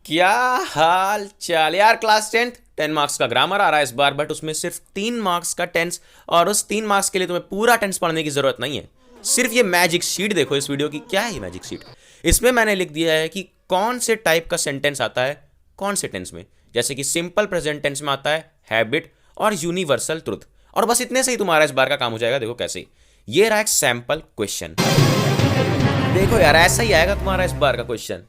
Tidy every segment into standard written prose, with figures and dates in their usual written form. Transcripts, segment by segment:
क्या हाल चाल यार। क्लास 10 मार्क्स का ग्रामर आ रहा है इस बार, बट उसमें सिर्फ 3 मार्क्स का टेंस, और उस 3 मार्क्स के लिए तुम्हें पूरा टेंस पढ़ने की जरूरत नहीं है। सिर्फ ये मैजिक शीट देखो इस वीडियो की। क्या है ये मैजिक शीट? इसमें मैंने लिख दिया है कि कौन से टाइप का सेंटेंस आता है कौन से टेंस में। जैसे कि सिंपल प्रेजेंट टेंस में आता है हैबिट और यूनिवर्सल ट्रुथ, और बस इतने से ही तुम्हारा इस बार का काम हो जाएगा। देखो कैसे, ये रहा एक सैंपल क्वेश्चन। देखो यार, ऐसा ही आएगा तुम्हारा इस बार का क्वेश्चन।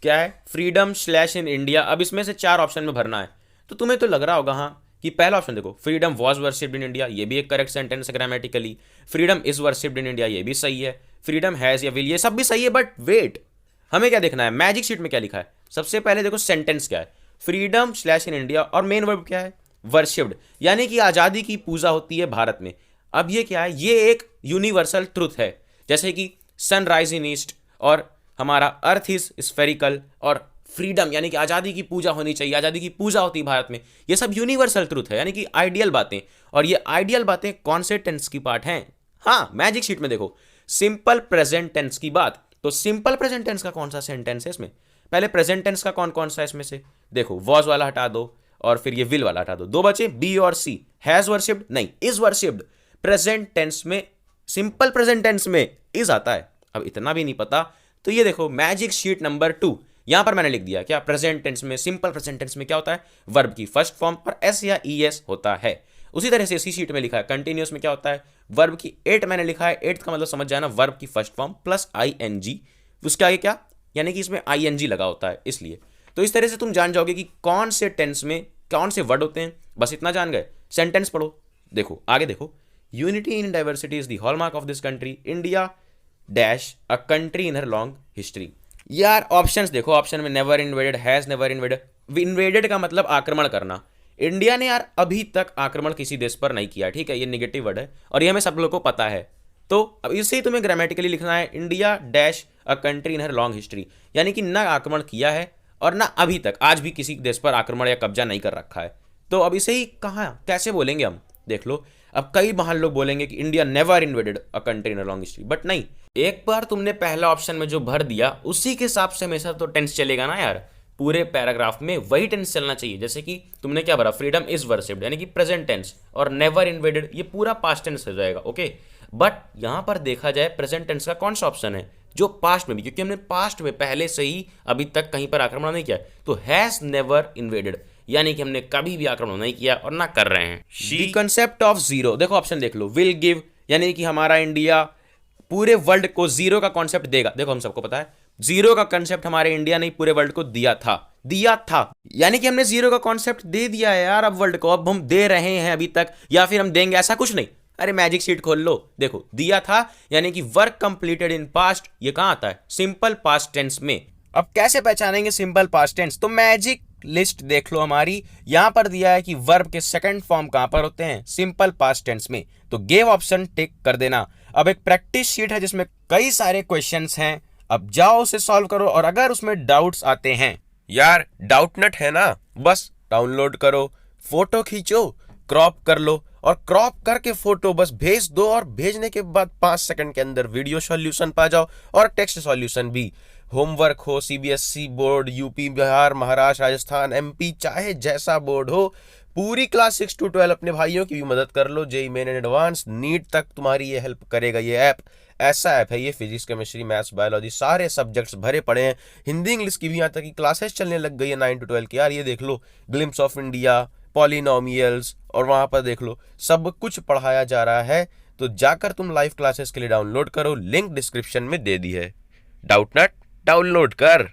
क्या है? Freedom slash in India. अब इसमें से 4 ऑप्शन में भरना है, तो तुम्हें तो लग रहा होगा हाँ कि पहला ऑप्शन देखो, freedom was worshipped in India, ये भी एक करेक्ट सेंटेंस है grammatically. Freedom is worshipped in India, ये भी सही है। फ्रीडम हैज या विल, ये सब भी सही है। बट वेट, हमें क्या देखना है मैजिक शीट में क्या लिखा है। सबसे पहले देखो सेंटेंस क्या है, फ्रीडम स्लैश इन इंडिया, और मेन वर्ब क्या है, वर्शिप्ड, यानी कि आज़ादी की पूजा होती है भारत में। अब ये क्या है, ये एक यूनिवर्सल ट्रुथ है। जैसे कि सनराइज इन ईस्ट, और हमारा अर्थ इज स्फेरिकल, और फ्रीडम यानी कि आज़ादी की पूजा होनी चाहिए, आज़ादी की पूजा होती है भारत में। ये सब यूनिवर्सल ट्रुथ है, यानी कि आइडियल बातें। और ये आइडियल बातें कौन से टेंस की पार्ट हैं? हाँ, मैजिक शीट में देखो सिंपल प्रेजेंट टेंस की बात। तो सिंपल प्रेजेंट टेंस का कौन सा सेंटेंस है इसमें? पहले प्रेजेंट टेंस का कौन कौन सा है इसमें से? देखो, वॉज वाला हटा दो और फिर ये विल वाला हटा दो, दो बचे बी और सी। हैज वर्शिप्ड नहीं, इज वर्शिप्ड। प्रेजेंट टेंस में, सिंपल प्रेजेंट टेंस में इज आता है। अब इतना भी नहीं पता तो ये देखो मैजिक शीट नंबर 2, यहां पर मैंने लिख दिया क्या, प्रेजेंट टेंस में, सिंपल प्रेजेंट टेंस में क्या होता है, वर्ब की फर्स्ट फॉर्म और एस या ई एस होता है। उसी तरह से इसी शीट में लिखा है कंटिन्यूअस में क्या होता है, वर्ब की एट मैंने लिखा है। एट का मतलब समझ जाना, वर्ब की first form plus I N G, उसके आगे क्या, यानी कि इसमें आई एन जी लगा होता है इसलिए। तो इस तरह से तुम जान जाओगे कि कौन से टेंस में कौन से वर्ड होते हैं। बस इतना जान गए, सेंटेंस पढ़ो। देखो आगे देखो, unity in diversity is the hallmark of this country, India dash a country in her long history. यार ऑप्शंस देखो, ऑप्शन में never invaded, has never invaded. Invaded का मतलब आक्रमण करना। इंडिया ने यार अभी तक आक्रमण किसी देश पर नहीं किया, ठीक है, ये निगेटिव वर्ड है और ये हमें सब लोगों को पता है। तो अब इसे ही तुम्हें ग्रामेटिकली लिखना है, India dash a country in her long history, यानी कि ना आक्रमण किया है और ना अभी तक आज भी किसी देश पर आक्रमण या कब्जा नहीं कर रखा है। तो अब इसे ही कहाँ कैसे बोलेंगे हम, देख लो। अब कई महान लोग बोलेंगे कि India never invaded a country in a long history, but नहीं, एक बार तुमने पहला ऑप्शन में जो भर दिया उसी के हिसाब से हमेशा तो टेंस चलेगा ना यार। पूरे पैराग्राफ में वही टेंस चलना चाहिए। जैसे कि तुमने क्या भरा, फ्रीडम इज वर्शिप्ड यानी कि प्रेजेंट टेंस, और नेवर इन्वेडेड ये पूरा पास्ट टेंस हो जाएगा। ओके, बट यहां पर देखा जाए प्रेजेंट टेंस का कौन सा ऑप्शन है जो पास्ट में भी, क्योंकि हमने पास्ट में पहले से ही अभी तक कहीं पर आक्रमण नहीं किया, तो हैज नेवर इन्वेडेड यानी कि हमने कभी भी आक्रमण नहीं किया और ना कर रहे हैं। द कंसेप्ट ऑफ जीरो, देखो ऑप्शन देख लो, विल गिव यानी कि हमारा इंडिया पूरे वर्ल्ड को जीरो का कॉन्सेप्ट देगा। देखो हम सबको पता है जीरो का कॉन्सेप्ट हमारे इंडिया ने पूरे वर्ल्ड को दिया था, यानी कि हमने जीरो का कॉन्सेप्ट दे दिया है यार अब वर्ल्ड को। अब हम दे रहे हैं अभी तक, या फिर हम देंगे, ऐसा कुछ नहीं। अरे मैजिक शीट खोल लो, देखो दिया था यानी कि वर्क कंप्लीटेड इन पास्ट, ये कहां आता है, सिंपल पास्ट टेंस में। अब कैसे पहचानेंगे सिंपल पास्ट टेंस? तो मैजिक लिस्ट देख लो हमारी, यहां पर दिया है कि वर्ब के सेकंड फॉर्म कहां पर होते हैं, सिंपल पास्ट टेंस में। तो गिव ऑप्शन टिक कर देना। अब एक प्रैक्टिस शीट है जिसमें कई सारे क्वेश्चंस हैं, अब जाओ उसे सॉल्व करो, और अगर उसमें डाउट्स आते हैं, यार डाउटनट है ना, बस डाउनलोड करो, फोटो खींचो, क्रॉप कर लो, और क्रॉप करके फोटो बस भेज दो, और भेजने के बाद 5 सेकंड के अंदर वीडियो सॉल्यूशन पा जाओ और टेक्स्ट सॉल्यूशन भी। होमवर्क हो CBSE board, UP, Bihar, Maharashtra, Rajasthan, MP, चाहे जैसा बोर्ड हो, पूरी क्लास 6 to 12 अपने भाइयों की भी मदद कर लो। जेईई मेन एडवांस, नीट तक तुम्हारी ये हेल्प करेगा। ये ऐप ऐसा ऐप है, ये फिजिक्स, केमिस्ट्री, मैथ्स, बायोलॉजी सारे सब्जेक्ट्स भरे पड़े हैं। हिंदी इंग्लिश की भी यहाँ तक की क्लासेस चलने लग गई है 9 to 12 की। यार ये देख लो, ग्लिम्स ऑफ इंडिया, पॉलिनोमियल्स, और वहाँ पर देख लो सब कुछ पढ़ाया जा रहा है। तो जाकर तुम लाइव क्लासेस के लिए डाउनलोड करो, लिंक डिस्क्रिप्शन में दे दी है। डाउटनट डाउनलोड कर।